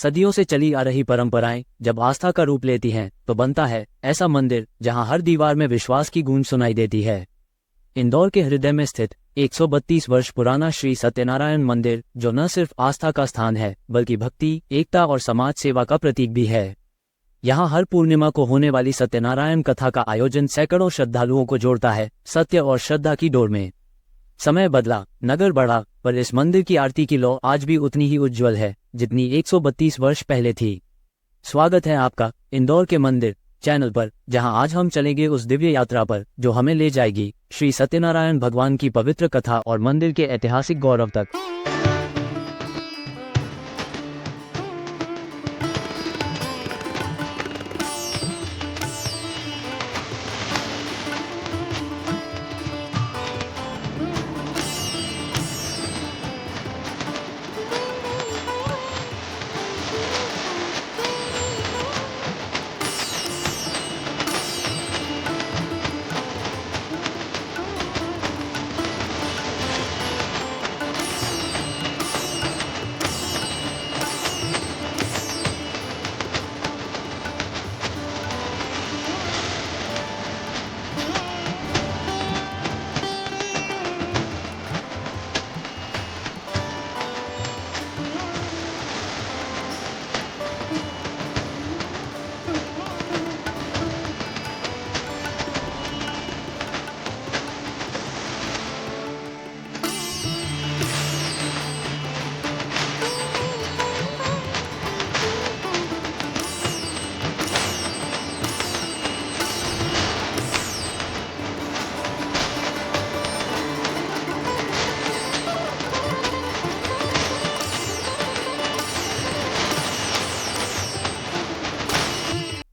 सदियों से चली आ रही परंपराएं जब आस्था का रूप लेती हैं तो बनता है ऐसा मंदिर जहां हर दीवार में विश्वास की गूंज सुनाई देती है। इंदौर के हृदय में स्थित 132 वर्ष पुराना श्री सत्यनारायण मंदिर, जो न सिर्फ आस्था का स्थान है बल्कि भक्ति, एकता और समाज सेवा का प्रतीक भी है। यहाँ हर पूर्णिमा को होने वाली सत्यनारायण कथा का आयोजन सैकड़ों श्रद्धालुओं को जोड़ता है सत्य और श्रद्धा की डोर में। समय बदला, नगर बढ़ा, पर इस मंदिर की आरती की लौ आज भी उतनी ही उज्जवल है जितनी 132 वर्ष पहले थी। स्वागत है आपका इंदौर के मंदिर चैनल पर, जहां आज हम चलेंगे उस दिव्य यात्रा पर जो हमें ले जाएगी श्री सत्यनारायण भगवान की पवित्र कथा और मंदिर के ऐतिहासिक गौरव तक।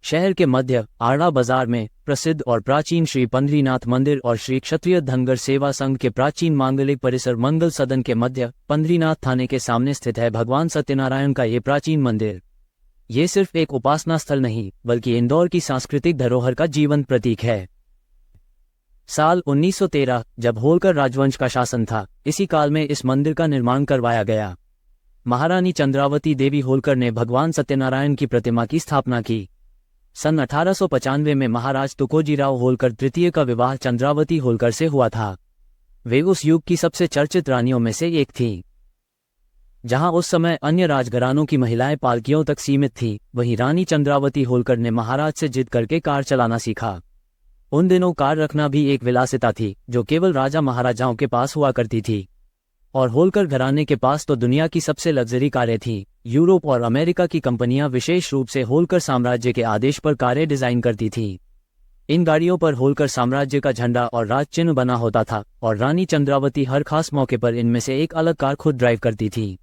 शहर के मध्य आड़ा बाजार में प्रसिद्ध और प्राचीन श्री पंढरीनाथ मंदिर और श्री क्षत्रिय धनगर सेवा संघ के प्राचीन मांगलिक परिसर मंगल सदन के मध्य पंढरीनाथ थाने के सामने स्थित है भगवान सत्यनारायण का ये प्राचीन मंदिर। ये सिर्फ एक उपासना स्थल नहीं बल्कि इंदौर की सांस्कृतिक धरोहर का जीवंत प्रतीक है। साल 1913 जब होलकर राजवंश का शासन था, इसी काल में इस मंदिर का निर्माण करवाया गया। महारानी चंद्रावती देवी होलकर ने भगवान सत्यनारायण की प्रतिमा की स्थापना की। सन 1895 में महाराज तुकोजीराव होलकर तृतीय का विवाह चंद्रावती होलकर से हुआ था। वे उस युग की सबसे चर्चित रानियों में से एक थीं। जहां उस समय अन्य राजघरानों की महिलाएं पालकियों तक सीमित थीं, वहीं रानी चंद्रावती होलकर ने महाराज से जिद करके कार चलाना सीखा। उन दिनों कार रखना भी एक विलासिता थी जो केवल राजा महाराजाओं के पास हुआ करती थी, और होलकर घराने के पास तो दुनिया की सबसे लग्जरी कारें थीं। यूरोप और अमेरिका की कंपनियां विशेष रूप से होलकर साम्राज्य के आदेश पर कारें डिजाइन करती थीं। इन गाड़ियों पर होलकर साम्राज्य का झंडा और राज चिन्ह बना होता था, और रानी चंद्रावती हर खास मौके पर इनमें से एक अलग कार खुद ड्राइव करती थी।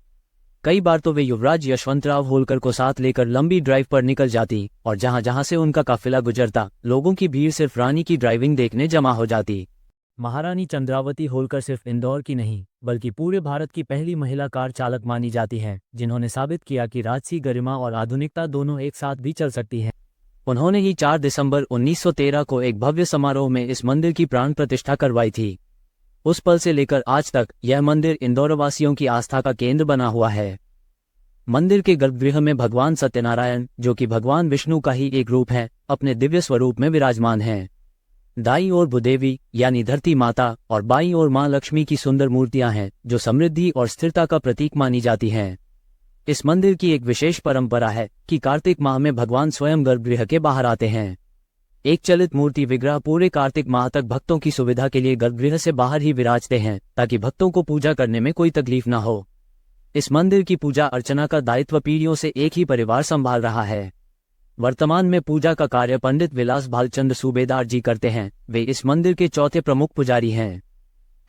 कई बार तो वे युवराज यशवंतराव होलकर को साथ लेकर लंबी ड्राइव पर निकल जाती, और जहां जहां से उनका काफिला गुजरता, लोगों की भीड़ सिर्फ रानी की ड्राइविंग देखने जमा हो जाती। महारानी चंद्रावती होलकर सिर्फ इंदौर की नहीं बल्कि पूरे भारत की पहली महिला कार चालक मानी जाती हैं, जिन्होंने साबित किया कि राजसी गरिमा और आधुनिकता दोनों एक साथ भी चल सकती हैं। उन्होंने ही 4 दिसंबर 1913 को एक भव्य समारोह में इस मंदिर की प्राण प्रतिष्ठा करवाई थी। उस पल से लेकर आज तक यह मंदिर इंदौरवासियों की आस्था का केंद्र बना हुआ है। मंदिर के गर्भगृह में भगवान सत्यनारायण, जो कि भगवान विष्णु का ही एक रूप है, अपने दिव्य स्वरूप में विराजमान हैं। दाईं ओर भूदेवी यानी धरती माता और बाईं ओर मां लक्ष्मी की सुंदर मूर्तियां हैं जो समृद्धि और स्थिरता का प्रतीक मानी जाती हैं। इस मंदिर की एक विशेष परंपरा है कि कार्तिक माह में भगवान स्वयं गर्भगृह के बाहर आते हैं। एक चलित मूर्ति विग्रह पूरे कार्तिक माह तक भक्तों की सुविधा के लिए गर्भगृह से बाहर ही विराजते हैं, ताकि भक्तों को पूजा करने में कोई तकलीफ न हो। इस मंदिर की पूजा अर्चना का दायित्व पीढ़ियों से एक ही परिवार संभाल रहा है। वर्तमान में पूजा का कार्य पंडित विलास भालचंद्र सूबेदार जी करते हैं। वे इस मंदिर के चौथे प्रमुख पुजारी हैं।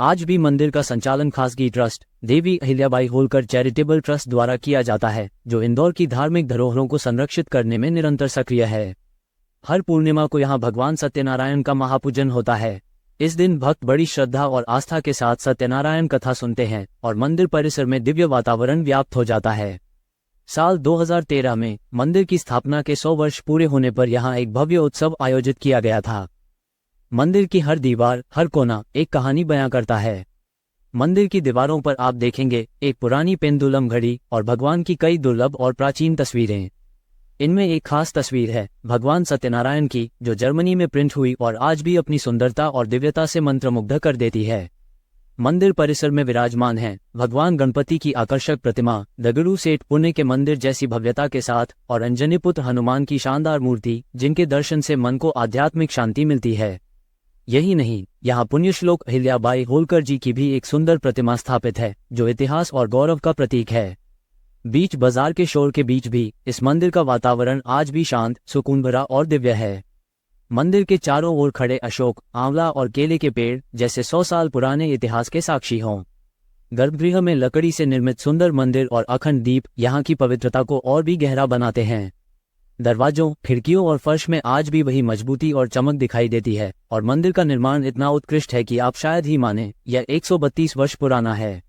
आज भी मंदिर का संचालन खासगी trust Devi Ahilyabai Holkar charitable trust द्वारा किया जाता है, जो इंदौर की धार्मिक धरोहरों को संरक्षित करने में निरंतर सक्रिय है। हर पूर्णिमा को यहाँ भगवान सत्यनारायण का महापूजन होता है। इस दिन भक्त बड़ी श्रद्धा और आस्था के साथ सत्यनारायण कथा सुनते हैं और मंदिर परिसर में दिव्य वातावरण व्याप्त हो जाता है। साल 2013 में मंदिर की स्थापना के 100 वर्ष पूरे होने पर यहाँ एक भव्य उत्सव आयोजित किया गया था। मंदिर की हर दीवार, हर कोना एक कहानी बयां करता है। मंदिर की दीवारों पर आप देखेंगे एक पुरानी पेंडुलम घड़ी और भगवान की कई दुर्लभ और प्राचीन तस्वीरें। इनमें एक खास तस्वीर है भगवान सत्यनारायण की, जो जर्मनी में प्रिंट हुई और आज भी अपनी सुंदरता और दिव्यता से मंत्रमुग्ध कर देती है। मंदिर परिसर में विराजमान है भगवान गणपति की आकर्षक प्रतिमा, दगड़ू सेठ पुणे के मंदिर जैसी भव्यता के साथ, और अंजनीपुत्र हनुमान की शानदार मूर्ति, जिनके दर्शन से मन को आध्यात्मिक शांति मिलती है। यही नहीं, यहाँ पुण्यश्लोक अहिल्याबाई होलकर जी की भी एक सुंदर प्रतिमा स्थापित है, जो इतिहास और गौरव का प्रतीक है। बीच बाजार के शोर के बीच भी इस मंदिर का वातावरण आज भी शांत, सुकून भरा और दिव्य है। मंदिर के चारों ओर खड़े अशोक, आंवला और केले के पेड़ जैसे 100 साल पुराने इतिहास के साक्षी हों। गर्भगृह में लकड़ी से निर्मित सुंदर मंदिर और अखंड दीप यहाँ की पवित्रता को और भी गहरा बनाते हैं। दरवाजों, खिड़कियों और फर्श में आज भी वही मजबूती और चमक दिखाई देती है, और मंदिर का निर्माण इतना उत्कृष्ट है कि आप शायद ही माने यह 132 वर्ष पुराना है।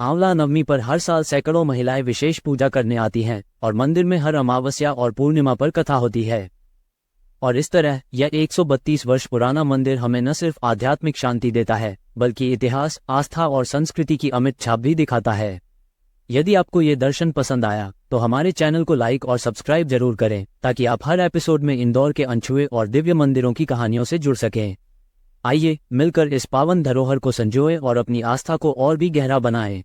आंवला नवमी पर हर साल सैकड़ों महिलाएं विशेष पूजा करने आती हैं, और मंदिर में हर अमावस्या और पूर्णिमा पर कथा होती है। और इस तरह यह 132 वर्ष पुराना मंदिर हमें न सिर्फ आध्यात्मिक शांति देता है, बल्कि इतिहास, आस्था और संस्कृति की अमिट छाप भी दिखाता है। यदि आपको ये दर्शन पसंद आया तो हमारे चैनल को लाइक और सब्सक्राइब जरूर करें, ताकि आप हर एपिसोड में इंदौर के अनछुए और दिव्य मंदिरों की कहानियों से जुड़ सकें। आइए मिलकर इस पावन धरोहर को संजोएं और अपनी आस्था को और भी गहरा बनाएं।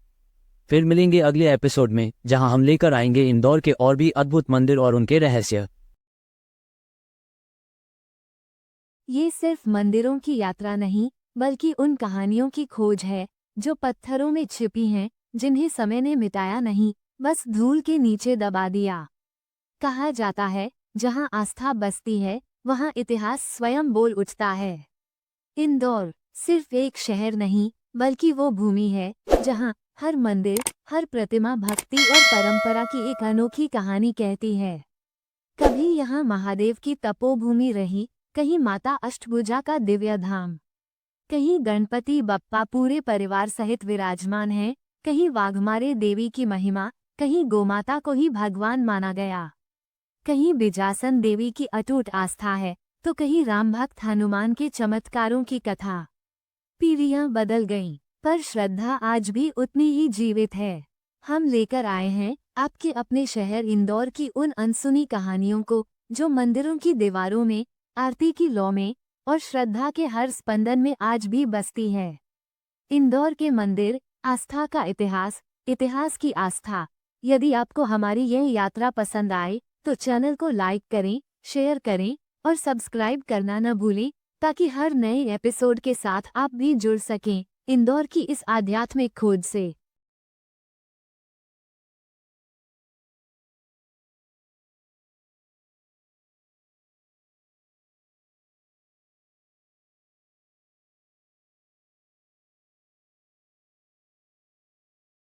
फिर मिलेंगे अगले एपिसोड में, जहां हम लेकर आएंगे इंदौर के और भी अद्भुत मंदिर और उनके रहस्य। ये सिर्फ मंदिरों की यात्रा नहीं, बल्कि उन कहानियों की खोज है जो पत्थरों में छिपी हैं, जिन्हें समय ने मिटाया नहीं, बस धूल के नीचे दबा दिया। कहा जाता है, जहां आस्था बसती है, वहां इतिहास स्वयं बोल उठता है। इंदौर सिर्फ एक शहर नहीं, बल्कि वो भूमि है जहां हर मंदिर, हर प्रतिमा भक्ति और परंपरा की एक अनोखी कहानी कहती है। कभी यहाँ महादेव की तपोभूमि रही, कहीं माता अष्टभुजा का दिव्य धाम, कहीं गणपति बप्पा पूरे परिवार सहित विराजमान है, कहीं वाघमारे देवी की महिमा, कहीं गोमाता को ही भगवान माना गया, कहीं बिजासन देवी की अटूट आस्था है, तो कहीं राम भक्त हनुमान के चमत्कारों की कथा। पीढ़ियां बदल गईं, पर श्रद्धा आज भी उतनी ही जीवित है। हम लेकर आए हैं आपके अपने शहर इंदौर की उन अनसुनी कहानियों को, जो मंदिरों की दीवारों में, आरती की लौ में और श्रद्धा के हर स्पंदन में आज भी बसती है। इंदौर के मंदिर, आस्था का इतिहास, इतिहास की आस्था। यदि आपको हमारी यह यात्रा पसंद आए तो चैनल को लाइक करें, शेयर करें और सब्सक्राइब करना न भूलें, ताकि हर नए एपिसोड के साथ आप भी जुड़ सकें इंदौर की इस आध्यात्मिक खोज से।